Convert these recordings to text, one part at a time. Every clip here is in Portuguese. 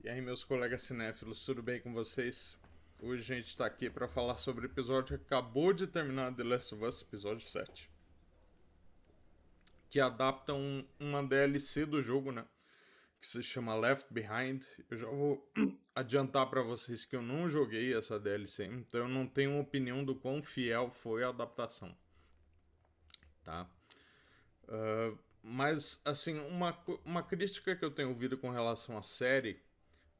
E aí, meus colegas cinéfilos, tudo bem com vocês? Hoje a gente tá aqui para falar sobre o episódio que acabou de terminar, The Last of Us, episódio 7, que adapta uma DLC do jogo, né? Que se chama Left Behind. Eu já vou adiantar para vocês que eu não joguei essa DLC, então eu não tenho uma opinião do quão fiel foi a adaptação, tá? Mas, assim, uma crítica que eu tenho ouvido com relação à série,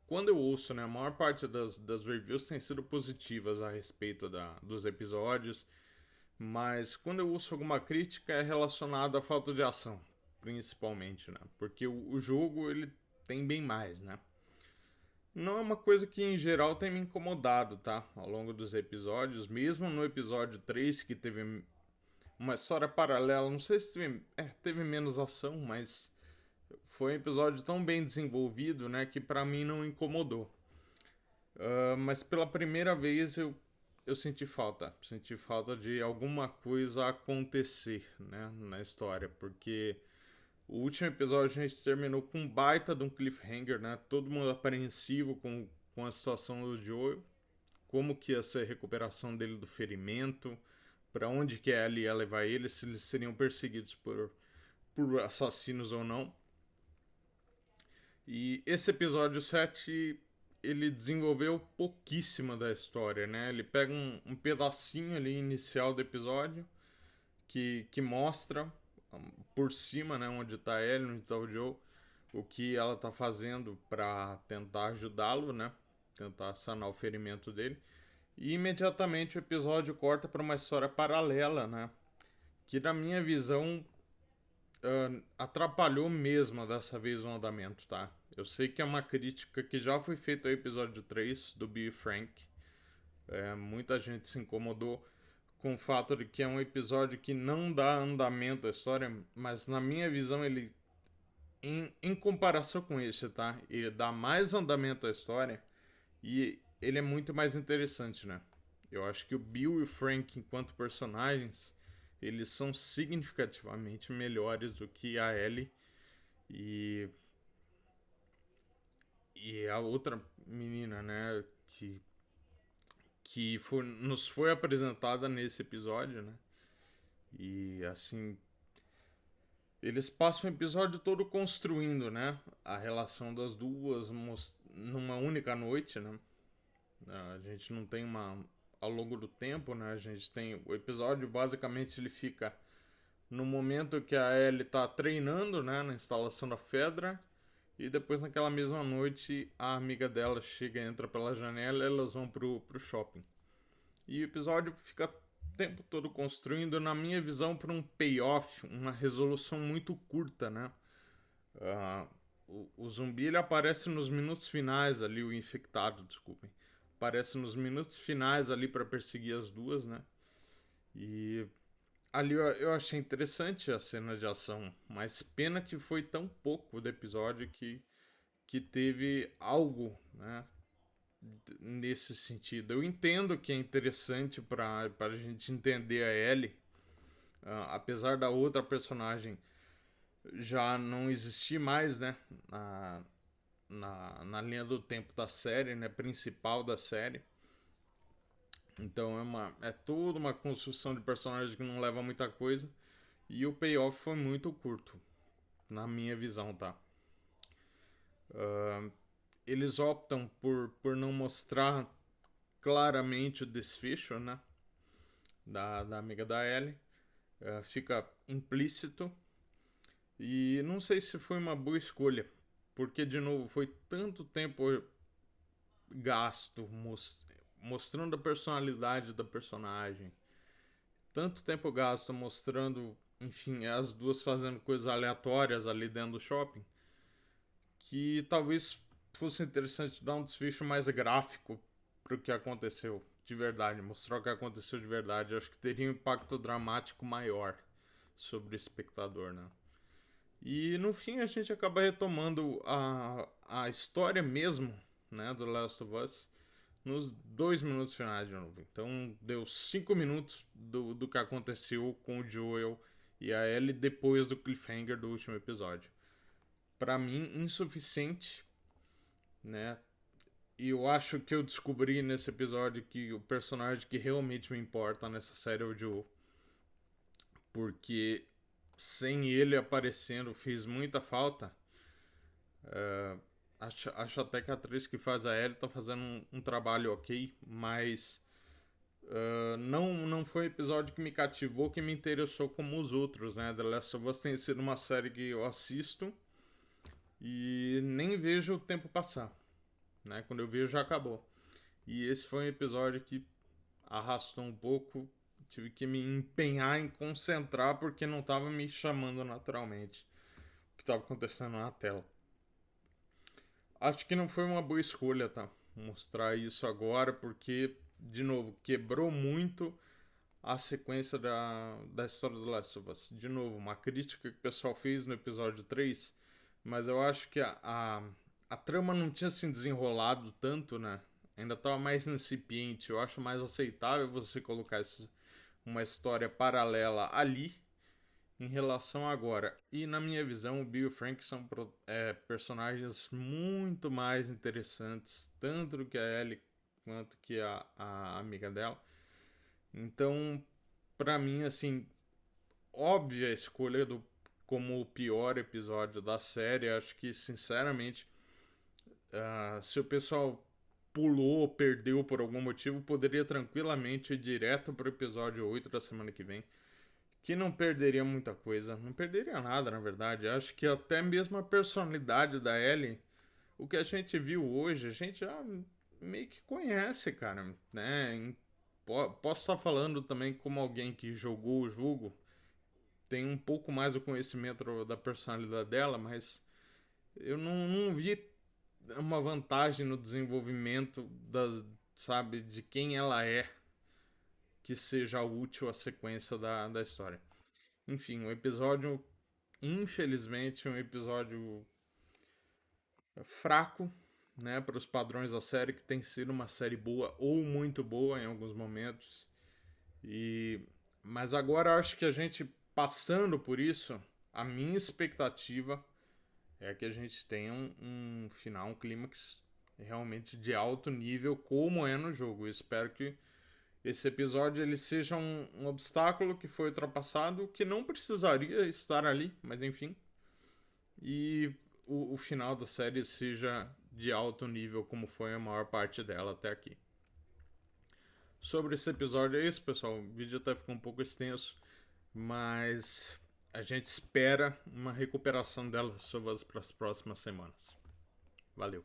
quando eu ouço, né, a maior parte das reviews tem sido positivas a respeito dos episódios, mas quando eu ouço alguma crítica é relacionada à falta de ação, principalmente, né? Porque o jogo, ele tem bem mais, né? Não é uma coisa que em geral tem me incomodado, tá? Ao longo dos episódios, mesmo no episódio 3 que teve uma história paralela, não sei se teve menos ação, mas foi um episódio tão bem desenvolvido, né, que pra mim não incomodou. Mas pela primeira vez eu senti falta de alguma coisa acontecer, né, na história, porque o último episódio a gente terminou com um baita de um cliffhanger, né, todo mundo apreensivo com a situação do Joel, como que ia ser a recuperação dele do ferimento, para onde que a Ellie ia levar ele, se eles seriam perseguidos por assassinos ou não. E esse episódio 7 ele desenvolveu pouquíssimo da história, né? Ele pega um pedacinho ali inicial do episódio que mostra por cima, né, onde tá ele, onde tá o Joe, o que ela tá fazendo para tentar ajudá-lo, né? Tentar sanar o ferimento dele. E imediatamente o episódio corta para uma história paralela, né? Que na minha visão atrapalhou mesmo dessa vez o andamento, tá? Eu sei que é uma crítica que já foi feita ao episódio 3 do Bill e Frank. Muita gente se incomodou com o fato de que é um episódio que não dá andamento à história, mas na minha visão ele, em comparação com este, tá? Ele dá mais andamento à história e ele é muito mais interessante, né? Eu acho que o Bill e o Frank, enquanto personagens, eles são significativamente melhores do que a Ellie e, e a outra menina, né? Nos foi apresentada nesse episódio, né? E assim, eles passam o episódio todo construindo, né? A relação das duas numa única noite, né? A gente não tem uma. Ao longo do tempo, né? A gente tem. O episódio basicamente ele fica no momento que a Ellie tá treinando, né? Na instalação da Fedra. E depois naquela mesma noite a amiga dela chega, entra pela janela e elas vão pro shopping. E o episódio fica o tempo todo construindo, na minha visão, para um payoff, uma resolução muito curta, né? O zumbi ele aparece nos minutos finais ali, o infectado, desculpem. Aparece nos minutos finais ali para perseguir as duas, né? E ali eu achei interessante a cena de ação, mas pena que foi tão pouco do episódio que teve algo, né? Nesse sentido. Eu entendo que é interessante para a gente entender a Ellie, apesar da outra personagem já não existir mais, né? Na linha do tempo da série, né? Principal da série. Então é toda uma construção de personagem que não leva a muita coisa. E o payoff foi muito curto, na minha visão, tá? Eles optam por não mostrar claramente o desfecho, né? Da amiga da Ellie. Fica implícito. E não sei se foi uma boa escolha. Porque, de novo, foi tanto tempo gasto mostrando a personalidade da personagem. Tanto tempo gasto mostrando, enfim, as duas fazendo coisas aleatórias ali dentro do shopping. Que talvez fosse interessante dar um desfecho mais gráfico pro que aconteceu de verdade, mostrar o que aconteceu de verdade. Eu acho que teria um impacto dramático maior sobre o espectador, né? E no fim a gente acaba retomando a história mesmo, né, do Last of Us nos 2 minutos finais de novo. Então deu 5 minutos do que aconteceu com o Joel e a Ellie depois do cliffhanger do último episódio. Para mim, insuficiente né? E eu acho que eu descobri nesse episódio que o personagem que realmente me importa nessa série é o Joe. Porque sem ele aparecendo fez muita falta. Acho até que a atriz que faz a Ellie tá fazendo um trabalho ok, mas não foi um episódio que me cativou, que me interessou como os outros, né? The Last of Us tem sido uma série que eu assisto e nem vejo o tempo passar, né? Quando eu vejo já acabou. E esse foi um episódio que arrastou um pouco, tive que me empenhar em concentrar porque não estava me chamando naturalmente o que estava acontecendo na tela. Acho que não foi uma boa escolha, tá? Mostrar isso agora, porque, de novo, quebrou muito a sequência da história do Last of Us. De novo, uma crítica que o pessoal fez no episódio 3, mas eu acho que a trama não tinha se desenrolado tanto, né? Ainda estava mais incipiente. Eu acho mais aceitável você colocar uma história paralela ali em relação a agora. E na minha visão, o Bill e o Frank são personagens muito mais interessantes, tanto que a Ellie quanto que a amiga dela. Então, pra mim, assim, óbvia a escolha do como o pior episódio da série. Acho que, sinceramente, se o pessoal pulou, perdeu por algum motivo, poderia tranquilamente ir direto pro episódio 8 da semana que vem, que não perderia muita coisa, não perderia nada, na verdade. Acho que até mesmo a personalidade da Ellie, o que a gente viu hoje, a gente já meio que conhece, cara, né? Posso estar falando também como alguém que jogou o jogo, tem um pouco mais o conhecimento da personalidade dela, mas eu não vi uma vantagem no desenvolvimento sabe, de quem ela é que seja útil à sequência da história. Enfim, o episódio, infelizmente, um episódio fraco, né, para os padrões da série, que tem sido uma série boa ou muito boa em alguns momentos. E mas agora eu acho que a gente passando por isso, a minha expectativa é que a gente tenha um final, um clímax realmente de alto nível, como é no jogo. Eu espero que esse episódio ele seja um obstáculo que foi ultrapassado, que não precisaria estar ali, mas enfim. E o final da série seja de alto nível, como foi a maior parte dela até aqui. Sobre esse episódio é isso, pessoal. O vídeo até ficou um pouco extenso, mas a gente espera uma recuperação delas para as próximas semanas. Valeu!